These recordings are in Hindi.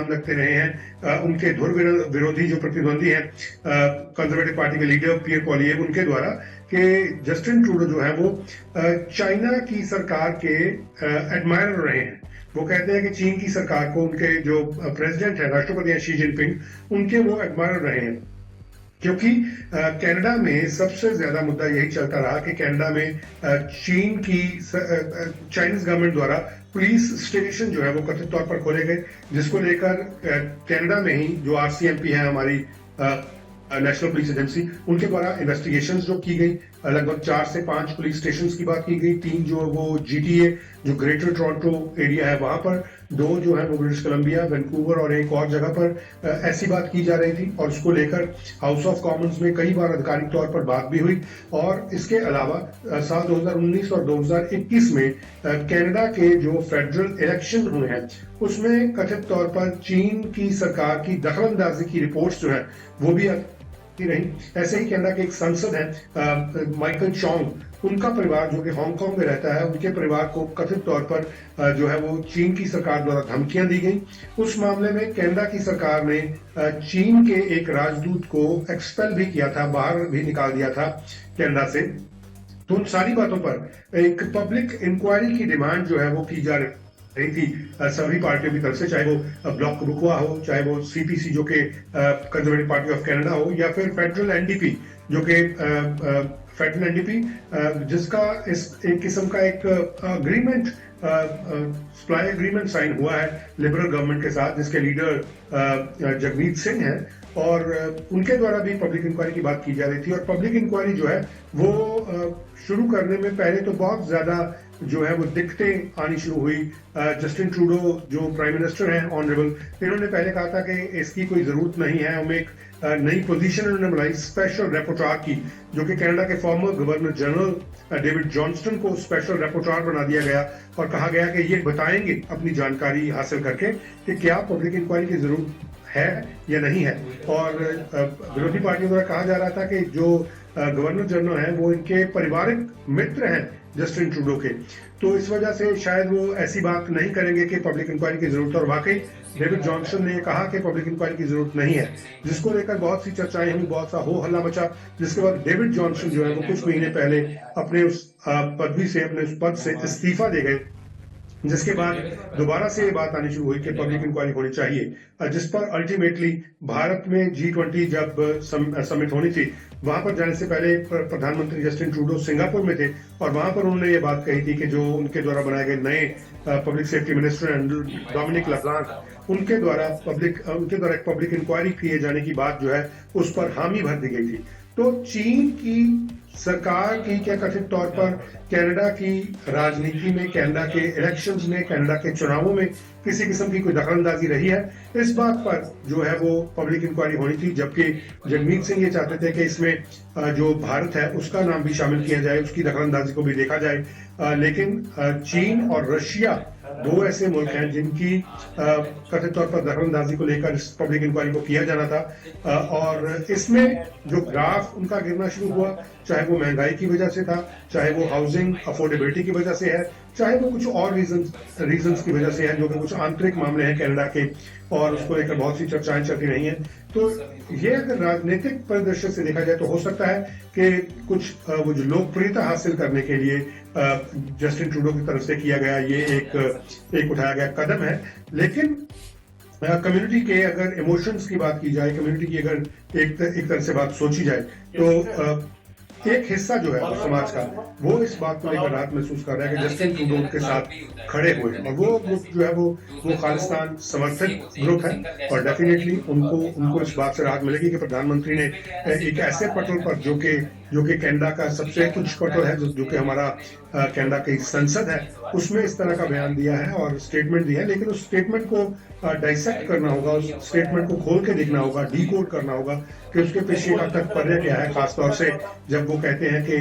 नाम लगते रहे हैं। उनके धुर विरोधी जो प्रतिद्वंदी हैं कंजर्वेटिव पार्टी के लीडर पियर पॉलिए, उनके द्वारा कि जस्टिन ट्रूडो जो है वो चाइना की सरकार के एडमायरर रहे हैं। वो कहते हैं कि चीन की सरकार को उनके जो प्रेसिडेंट है, राष्ट्रपति हैं शी जिनपिंग, उनके वो एडमायरर रहे हैं। क्योंकि कनाडा में सबसे ज्यादा मुद्दा यही चलता रहा कि कनाडा में चीन की चाइनीज गवर्नमेंट द्वारा पुलिस स्टेशन जो है वो कथित तौर पर खोले गए, जिसको लेकर कनाडा में ही जो आरसीएमपी है, हमारी नेशनल पुलिस एजेंसी, उनके द्वारा इन्वेस्टिगेशंस जो की गई, लगभग 4 से 5 पुलिस स्टेशंस की बात की गई। 3 जो वो जीटीए जो ग्रेटर टोरंटो एरिया है वहां पर, 2 जो है वो ब्रिटिश कोलंबिया, वैंकूवर और एक और जगह पर ऐसी बात की जा रही थी। और उसको लेकर हाउस ऑफ कॉमन्स में कई बार आधिकारिक तौर पर बात भी हुई। और इसके अलावा साल 2019 और 2021 में कनाडा के जो फेडरल इलेक्शन हुए हैं उसमें कथित तौर पर चीन की सरकार की दखलंदाजी की रिपोर्ट्स जो है वो भी रही। ऐसे ही कनाडा के एक सांसद हैं माइकल चोंग, उनका परिवार जो कि हांगकांग में रहता है, उनके परिवार को कथित तौर पर जो है वो चीन की सरकार द्वारा धमकियां दी गई। उस मामले में कनाडा की सरकार ने चीन के एक राजदूत को एक्सपेल भी किया था, बाहर भी निकाल दिया था कनाडा से। तो उन सारी बातों पर एक पब्लिक इंक्वायरी की डिमांड जो है वो की जा रही थी सभी पार्टियों की तरफ से, चाहे वो ब्लॉक कबुकवा हो, चाहे वो सीपीसी जो कि कंजर्वेटिव पार्टी ऑफ कनाडा हो, या फिर फेडरल एनडीपी जो कि फेडरल एनडीपी जिसका इस एक किस्म का एक अग्रीमेंट सप्लाई एग्रीमेंट साइन हुआ है लिबरल गवर्नमेंट के साथ, जिसके लीडर जगमीत सिंह हैं। और उनके द्वारा भी पब्लिक इंक्वायरी की बात की जा रही थी। और पब्लिक इंक्वायरी जो है वो शुरू करने में पहले तो बहुत ज्यादा जो है वो दिक्कतें आनी शुरू हुई। जस्टिन ट्रूडो जो प्राइम मिनिस्टर हैं ऑनरेबल, इन्होंने पहले कहा था कि इसकी कोई जरूरत नहीं है। हमें एक नई पोजीशन उन्होंने बनाई स्पेशल रेपोर्टार की, जो कि कनाडा के former governor general David Johnston को स्पेशल रेपोर्टार बना दिया गया और कहा गया कि ये बताएंगे अपनी जानकारी हासिल करके कि क्या पब्लिक इंक्वायरी की जरूरत है या नहीं है। और विरोधी पार्टियों द्वारा कहा जा रहा था कि जो गवर्नर जनरल हैं वो इनके पारिवारिक मित्र हैं जस्टिन ट्रूडो के, तो इस वजह से शायद वो ऐसी बात नहीं करेंगे कि पब्लिक इंक्वायरी की जरूरत है। और वाकई डेविड जॉनसन ने कहा कि पब्लिक इंक्वायरी की जरूरत नहीं है, जिसको लेकर बहुत सी चर्चाएं हुई, बहुत सा हो हल्ला मचा। जिसके बाद डेविड जॉनसन जो है वो कुछ महीने पहले अपने उस पदवी से, अपने उस पद से इस्तीफा दे गए, जिसके बाद दोबारा से ये बात आनी शुरू हुई कि पब्लिक इंक्वायरी होनी चाहिए, जिस पर अल्टीमेटली भारत में G20 जब समिट होनी थी, वहां पर जाने से पहले प्रधानमंत्री जस्टिन ट्रूडो सिंगापुर में थे और वहां पर उन्होंने ये बात कही थी कि जो उनके द्वारा बनाए गए नए पब्लिक सेफ्टी मिनिस्टर डोमिनिक लब्लांक, उनके द्वारा एक पब्लिक इंक्वायरी किए जाने की बात जो है उस पर हामी भर दी गई थी। तो चीन की सरकार की क्या कथित तौर पर कनाडा की राजनीति में, कनाडा के इलेक्शंस में, कनाडा के चुनावों में किसी किस्म की कोई दखलंदाजी रही है, इस बात पर जो है वो पब्लिक इंक्वायरी होनी थी। जबकि जगमीत सिंह ये चाहते थे कि इसमें जो भारत है उसका नाम भी शामिल किया जाए, उसकी दखलंदाजी को भी देखा जाए। लेकिन चीन और रशिया 2 ऐसे मुल्क हैं जिनकी कथित तौर पर दखलंदाजी को लेकर इस पब्लिक इंक्वायरी को किया जाना था। और इसमें जो ग्राफ उनका गिरना शुरू हुआ, चाहे वो महंगाई की वजह से था, चाहे वो हाउसिंग अफोर्डेबिलिटी की वजह से है, चाहे वो कुछ और रीजंस की वजह से है, जो कि कुछ आंतरिक मामले हैं कनाडा के, और उसको लेकर बहुत सी चर्चाएं चलती रही हैं। तो ये अगर राजनीतिक परिदृश्य से देखा जाए तो हो सकता है कि कुछ वो जो लोकप्रियता हासिल करने के लिए जस्टिन ट्रूडो की तरफ से किया गया ये एक उठाया गया कदम है। लेकिन कम्युनिटी के अगर इमोशंस की बात की जाए, कम्युनिटी की अगर एक तरह से बात सोची जाए, तो एक हिस्सा जो है समाज का वो इस बात को लेकर राहत महसूस कर रहा है कि जस्टिन ट्रूडो उनके साथ खड़े हुए हैं। और वो ग्रुप जो है वो खालिस्तान समर्थक ग्रुप है और डेफिनेटली उनको इस बात से राहत मिलेगी कि प्रधानमंत्री ने एक ऐसे पटल पर जो कि कनाडा का सबसे उच्च पटल है, जो कि हमारा कनाडा की संसद है, उसमें इस तरह का बयान दिया है और स्टेटमेंट दिया है। लेकिन उस स्टेटमेंट को डाइसेक्ट करना होगा, उस स्टेटमेंट को खोल के देखना होगा, डीकोड करना होगा कि उसके पीछे का तात्पर्य क्या है। खासतौर से जब वो कहते हैं कि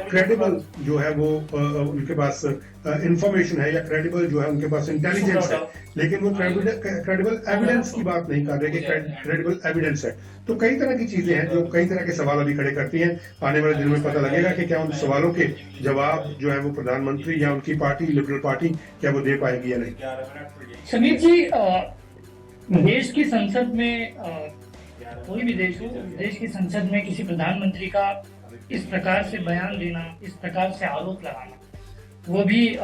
क्रेडिबल जो है वो उनके पास इंफॉर्मेशन है, या क्रेडिबल जो है उनके पास इंटेलिजेंस है, लेकिन वो क्रेडिबल एविडेंस की बात नहीं कर रहे कि क्रेडिबल एविडेंस है। तो कई तरह की चीजें हैं जो कई तरह के सवाल अभी खड़े करती हैं। आने वाले दिनों में पता लगेगा कि क्या उन सवालों के जवाब जो है वो प्रधानमंत्री या उनकी पार्टी लिबरल पार्टी क्या वो दे पाएगी या नहीं। संदीप जी, देश की संसद में कोई भी देश हो, देश की संसद में किसी प्रधानमंत्री का इस प्रकार से बयान देना, इस प्रकार से आरोप लगाना, वो भी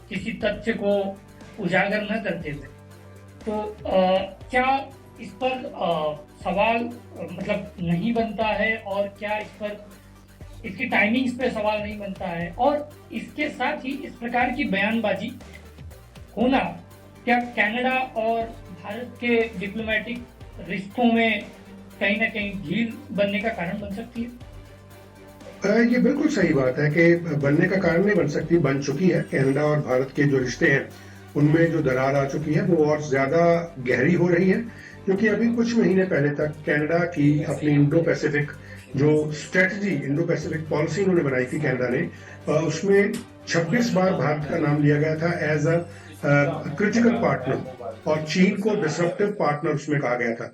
किसी तथ्य को उजागर न करते हुए, तो क्या इस पर सवाल मतलब नहीं बनता है, और क्या इस पर इसकी टाइमिंग्स पे सवाल नहीं बनता है, और इसके साथ ही इस प्रकार की बयानबाजी होना क्या कनाडा और भारत के डिप्लोमेटिक रिश्तों में कहीं ना कहीं ढील बनने का कारण बन सकती है? ये बिल्कुल सही बात है कि बनने का कारण नहीं बन सकती, बन चुकी है। कनाडा और भारत के जो रिश्ते हैं, उनमें जो दरार आ चुकी है, वो और ज़्यादा गहरी हो रही है, क्योंकि अभी कुछ महीने पहले तक कनाडा की अपनी इंडो पैसिफिक जो स्ट्रेटजी, इंडो पैसिफिक पॉलिसी उन्होंने बनाई थी कनाडा ने, उसमें 26 बार भारत का नाम लिया गया था एज अ क्रिटिकल पार्टनर, और चीन को डिसरप्टिव पार्टनर उसमें कहा गया था।